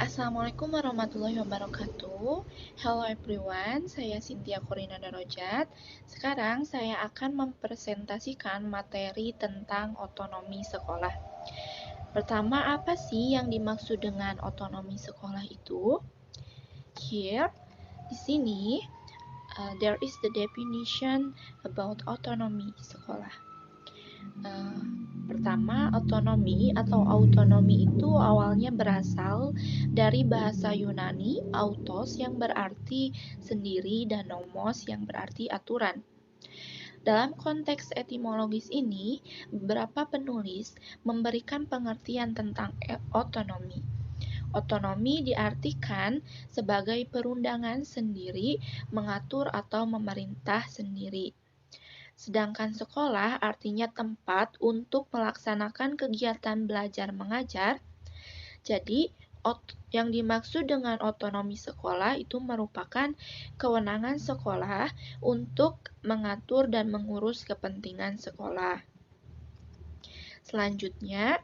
Assalamualaikum warahmatullahi wabarakatuh. Hello everyone, saya Cynthia Corina Darojat. Sekarang saya akan mempresentasikan materi tentang otonomi sekolah. Pertama, apa sih yang dimaksud dengan otonomi sekolah itu? Here, di sini, there is the definition about autonomy sekolah. Pertama, otonomi atau autonomi itu awalnya berasal dari bahasa Yunani, autos yang berarti sendiri dan nomos yang berarti aturan. Dalam konteks etimologis ini, beberapa penulis memberikan pengertian tentang otonomi. Otonomi diartikan sebagai perundangan sendiri, mengatur atau memerintah sendiri. Sedangkan sekolah artinya tempat untuk melaksanakan kegiatan belajar mengajar. Jadi, yang dimaksud dengan otonomi sekolah itu merupakan kewenangan sekolah untuk mengatur dan mengurus kepentingan sekolah. Selanjutnya,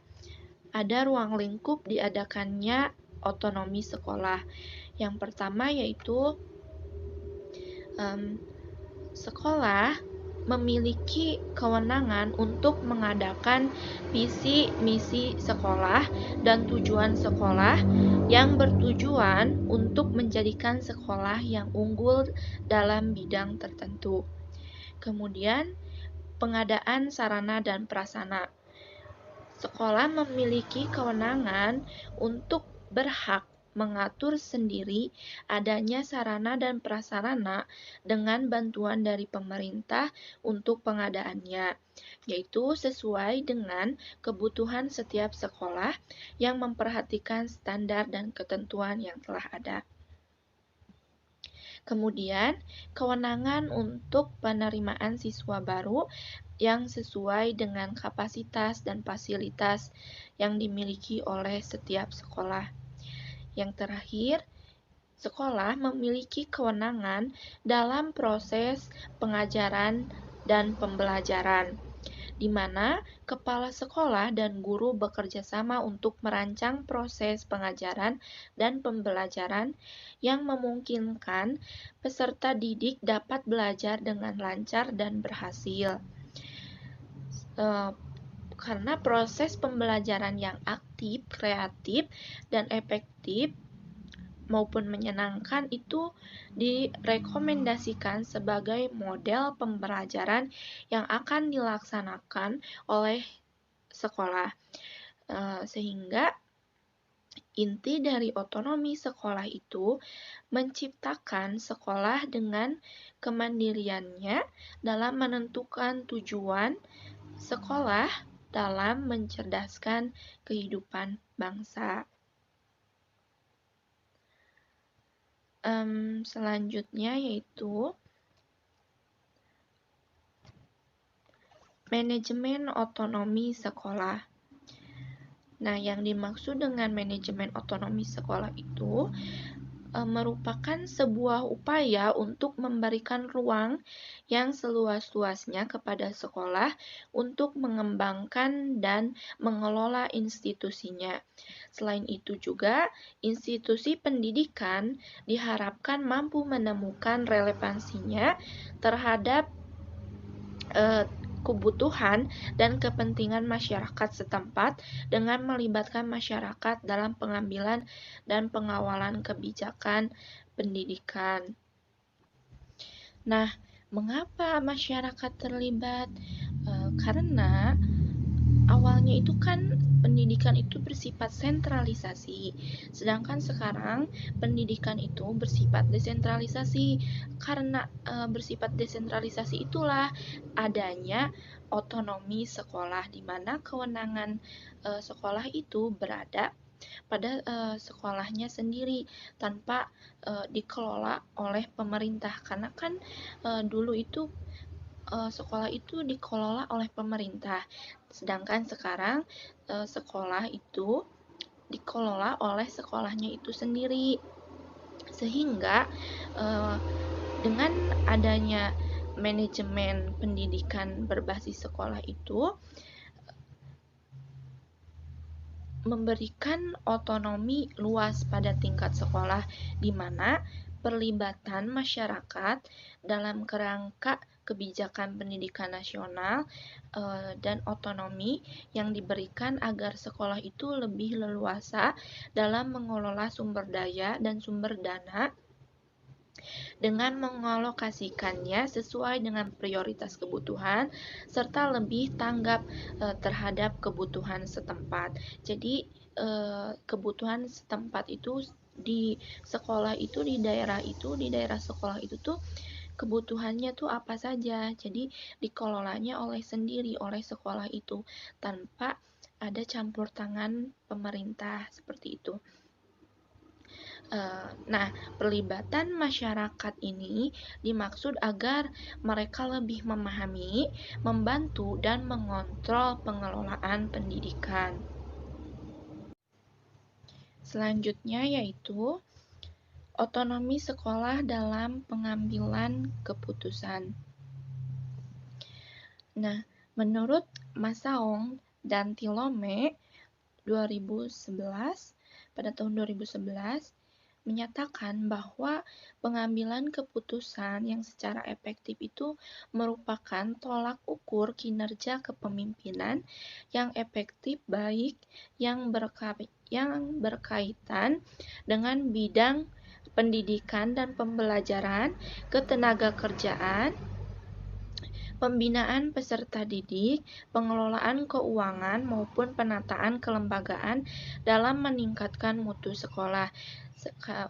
ada ruang lingkup diadakannya otonomi sekolah. Yang pertama yaitu sekolah memiliki kewenangan untuk mengadakan visi misi sekolah dan tujuan sekolah yang bertujuan untuk menjadikan sekolah yang unggul dalam bidang tertentu. Kemudian, pengadaan sarana dan prasarana. Sekolah memiliki kewenangan untuk berhak mengatur sendiri adanya sarana dan prasarana dengan bantuan dari pemerintah untuk pengadaannya, yaitu sesuai dengan kebutuhan setiap sekolah yang memperhatikan standar dan ketentuan yang telah ada. Kemudian, kewenangan untuk penerimaan siswa baru yang sesuai dengan kapasitas dan fasilitas yang dimiliki oleh setiap sekolah. Yang terakhir, sekolah memiliki kewenangan dalam proses pengajaran dan pembelajaran, di mana kepala sekolah dan guru bekerja sama untuk merancang proses pengajaran dan pembelajaran yang memungkinkan peserta didik dapat belajar dengan lancar dan berhasil. Karena proses pembelajaran yang aktif, kreatif, dan efektif maupun menyenangkan itu direkomendasikan sebagai model pembelajaran yang akan dilaksanakan oleh sekolah. Sehingga inti dari otonomi sekolah itu menciptakan sekolah dengan kemandiriannya dalam menentukan tujuan sekolah dalam mencerdaskan kehidupan bangsa. Selanjutnya yaitu manajemen otonomi sekolah. Nah, yang dimaksud dengan manajemen otonomi sekolah itu merupakan sebuah upaya untuk memberikan ruang yang seluas-luasnya kepada sekolah untuk mengembangkan dan mengelola institusinya. Selain itu juga, institusi pendidikan diharapkan mampu menemukan relevansinya terhadap kebutuhan dan kepentingan masyarakat setempat dengan melibatkan masyarakat dalam pengambilan dan pengawalan kebijakan pendidikan. Nah, mengapa masyarakat terlibat? Karena awalnya itu kan pendidikan itu bersifat sentralisasi, sedangkan sekarang pendidikan itu bersifat desentralisasi. Karena bersifat desentralisasi itulah adanya otonomi sekolah, di mana kewenangan sekolah itu berada pada sekolahnya sendiri tanpa dikelola oleh pemerintah. Karena kan dulu itu sekolah itu dikelola oleh pemerintah, sedangkan sekarang sekolah itu dikelola oleh sekolahnya itu sendiri. Sehingga dengan adanya manajemen pendidikan berbasis sekolah itu memberikan otonomi luas pada tingkat sekolah, di mana perlibatan masyarakat dalam kerangka kebijakan pendidikan nasional dan otonomi yang diberikan agar sekolah itu lebih leluasa dalam mengelola sumber daya dan sumber dana dengan mengalokasikannya sesuai dengan prioritas kebutuhan serta lebih tanggap terhadap kebutuhan setempat. Jadi kebutuhan setempat itu di sekolah itu, di daerah sekolah itu tuh kebutuhannya tuh apa saja. Jadi dikelolanya oleh sekolah itu tanpa ada campur tangan pemerintah seperti itu. Nah, pelibatan masyarakat ini dimaksud agar mereka lebih memahami, membantu, dan mengontrol pengelolaan pendidikan. Selanjutnya yaitu otonomi sekolah dalam pengambilan keputusan. Nah, menurut Masaong dan Tilome 2011, pada tahun 2011, menyatakan bahwa pengambilan keputusan yang secara efektif itu merupakan tolak ukur kinerja kepemimpinan yang efektif baik yang berkaitan dengan bidang pendidikan dan pembelajaran, ketenagakerjaan, pembinaan peserta didik, pengelolaan keuangan maupun penataan kelembagaan dalam meningkatkan mutu sekolah.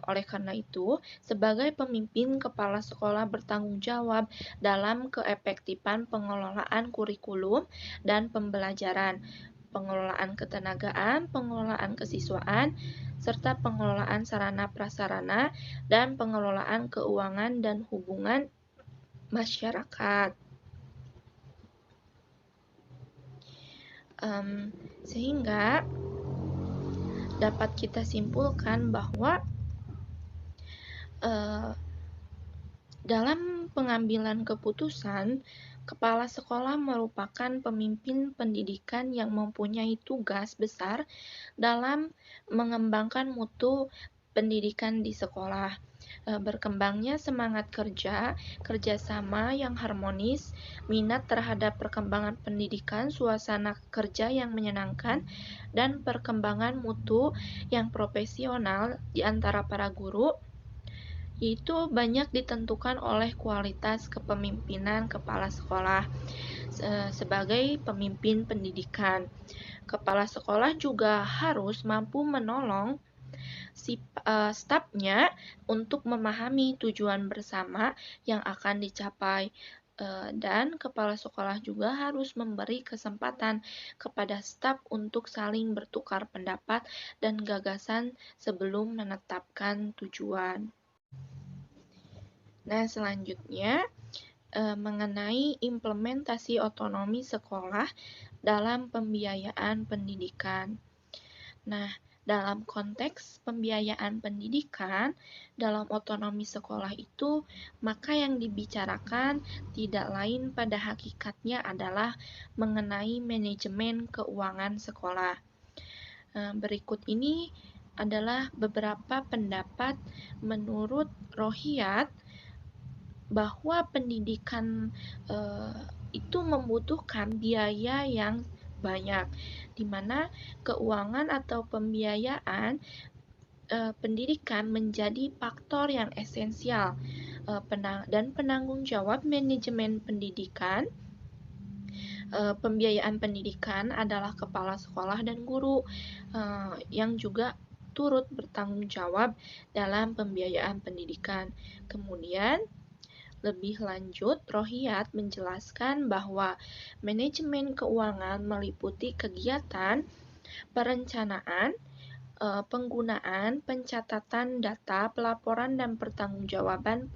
Oleh karena itu, sebagai pemimpin, kepala sekolah bertanggung jawab dalam keefektifan pengelolaan kurikulum dan pembelajaran, pengelolaan ketenagaan, pengelolaan kesiswaan, serta pengelolaan sarana prasarana, dan pengelolaan keuangan dan hubungan masyarakat. Sehingga dapat kita simpulkan bahwa dalam pengambilan keputusan, kepala sekolah merupakan pemimpin pendidikan yang mempunyai tugas besar dalam mengembangkan mutu pendidikan di sekolah. Berkembangnya semangat kerja, kerjasama yang harmonis, minat terhadap perkembangan pendidikan, suasana kerja yang menyenangkan, dan perkembangan mutu yang profesional di antara para guru, itu banyak ditentukan oleh kualitas kepemimpinan kepala sekolah sebagai pemimpin pendidikan. Kepala sekolah juga harus mampu menolong stafnya untuk memahami tujuan bersama yang akan dicapai, dan kepala sekolah juga harus memberi kesempatan kepada staf untuk saling bertukar pendapat dan gagasan sebelum menetapkan tujuan. Nah, selanjutnya mengenai implementasi otonomi sekolah dalam pembiayaan pendidikan. Nah, dalam konteks pembiayaan pendidikan dalam otonomi sekolah itu, maka yang dibicarakan tidak lain pada hakikatnya adalah mengenai manajemen keuangan sekolah. Berikut ini adalah beberapa pendapat menurut Rohiyat bahwa pendidikan itu membutuhkan biaya yang banyak, di mana keuangan atau pembiayaan pendidikan menjadi faktor yang esensial, dan penanggung jawab manajemen pendidikan. Pembiayaan pendidikan adalah kepala sekolah dan guru yang juga turut bertanggung jawab dalam pembiayaan pendidikan. Kemudian lebih lanjut, Rohiyat menjelaskan bahwa manajemen keuangan meliputi kegiatan perencanaan, penggunaan, pencatatan data, pelaporan, dan pertanggungjawaban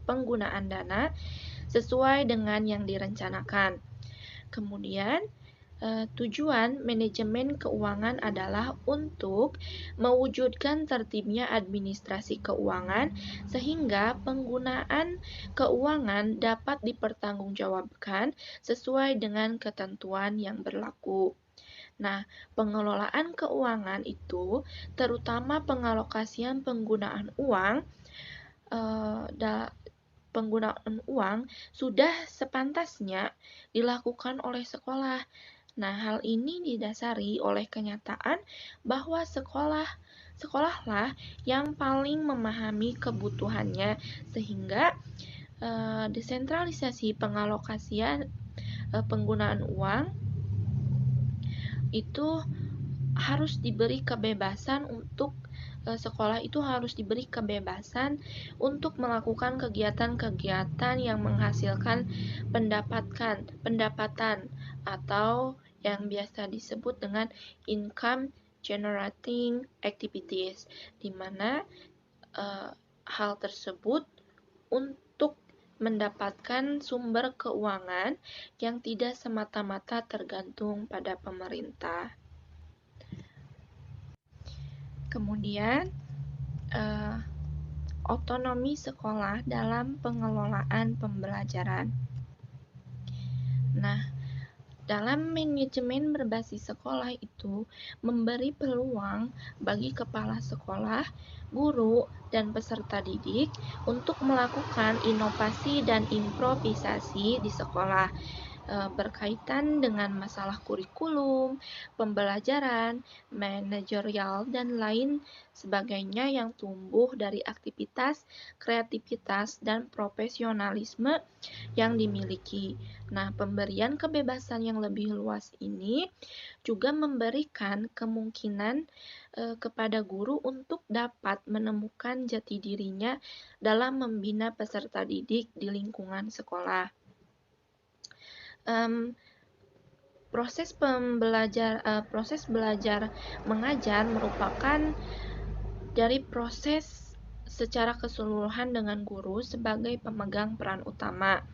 penggunaan dana sesuai dengan yang direncanakan. Kemudian, tujuan manajemen keuangan adalah untuk mewujudkan tertibnya administrasi keuangan sehingga penggunaan keuangan dapat dipertanggungjawabkan sesuai dengan ketentuan yang berlaku. Nah, pengelolaan keuangan itu terutama pengalokasian penggunaan uang sudah sepantasnya dilakukan oleh sekolah. Nah, hal ini didasari oleh kenyataan bahwa sekolahlah yang paling memahami kebutuhannya, sehingga desentralisasi pengalokasian penggunaan uang itu harus diberi kebebasan sekolah itu harus diberi kebebasan untuk melakukan kegiatan-kegiatan yang menghasilkan pendapatan atau yang biasa disebut dengan income generating activities, di mana hal tersebut untuk mendapatkan sumber keuangan yang tidak semata-mata tergantung pada pemerintah. Kemudian, otonomi sekolah dalam pengelolaan pembelajaran. Nah, dalam manajemen berbasis sekolah itu memberi peluang bagi kepala sekolah, guru, dan peserta didik untuk melakukan inovasi dan improvisasi di sekolah berkaitan dengan masalah kurikulum, pembelajaran, manajerial, dan lain sebagainya yang tumbuh dari aktivitas, kreativitas, dan profesionalisme yang dimiliki. Nah, pemberian kebebasan yang lebih luas ini juga memberikan kemungkinan kepada guru untuk dapat menemukan jati dirinya dalam membina peserta didik di lingkungan sekolah. Proses belajar mengajar merupakan dari proses secara keseluruhan dengan guru sebagai pemegang peran utama.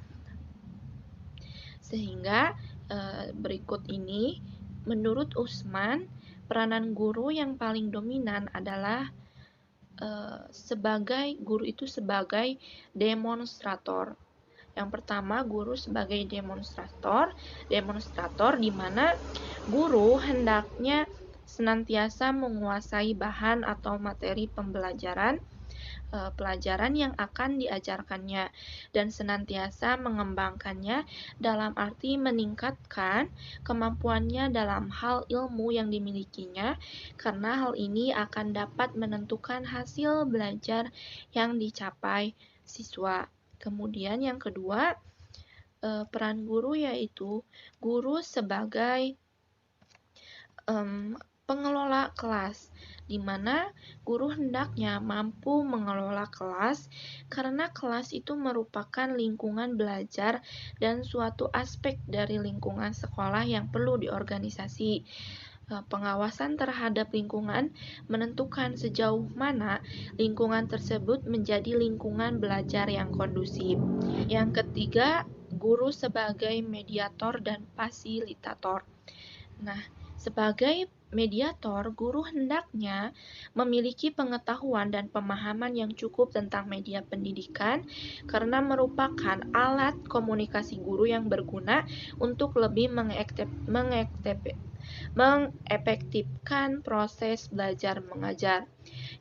Sehingga berikut ini, menurut Usman, peranan guru yang paling dominan adalah guru itu sebagai demonstrator. Yang pertama, guru sebagai demonstrator di mana guru hendaknya senantiasa menguasai bahan atau materi pelajaran yang akan diajarkannya dan senantiasa mengembangkannya dalam arti meningkatkan kemampuannya dalam hal ilmu yang dimilikinya, karena hal ini akan dapat menentukan hasil belajar yang dicapai siswa. Kemudian yang kedua, peran guru yaitu guru sebagai pengelola kelas, di mana guru hendaknya mampu mengelola kelas karena kelas itu merupakan lingkungan belajar dan suatu aspek dari lingkungan sekolah yang perlu diorganisasi. Pengawasan terhadap lingkungan menentukan sejauh mana lingkungan tersebut menjadi lingkungan belajar yang kondusif. Yang ketiga, guru sebagai mediator dan fasilitator. Nah, sebagai mediator, guru hendaknya memiliki pengetahuan dan pemahaman yang cukup tentang media pendidikan karena merupakan alat komunikasi guru yang berguna untuk lebih mengefektifkan proses belajar mengajar.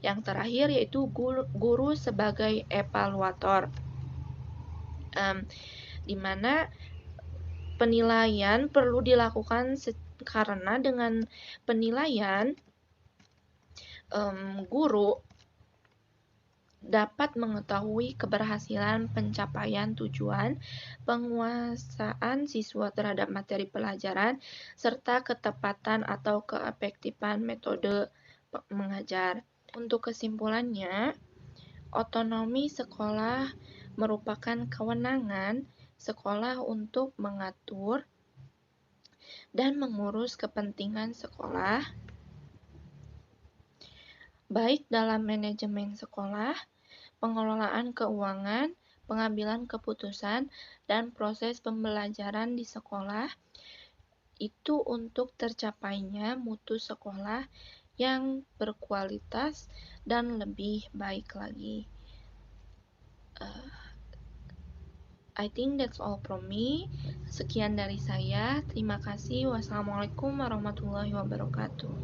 Yang terakhir yaitu guru sebagai evaluator, di mana penilaian perlu dilakukan karena dengan penilaian guru dapat mengetahui keberhasilan pencapaian tujuan, penguasaan siswa terhadap materi pelajaran, serta ketepatan atau keefektifan metode mengajar. Untuk kesimpulannya, otonomi sekolah merupakan kewenangan sekolah untuk mengatur dan mengurus kepentingan sekolah, baik dalam manajemen sekolah, pengelolaan keuangan, pengambilan keputusan, dan proses pembelajaran di sekolah, itu untuk tercapainya mutu sekolah yang berkualitas dan lebih baik lagi. I think that's all from me. Sekian dari saya. Terima kasih. Wassalamualaikum warahmatullahi wabarakatuh.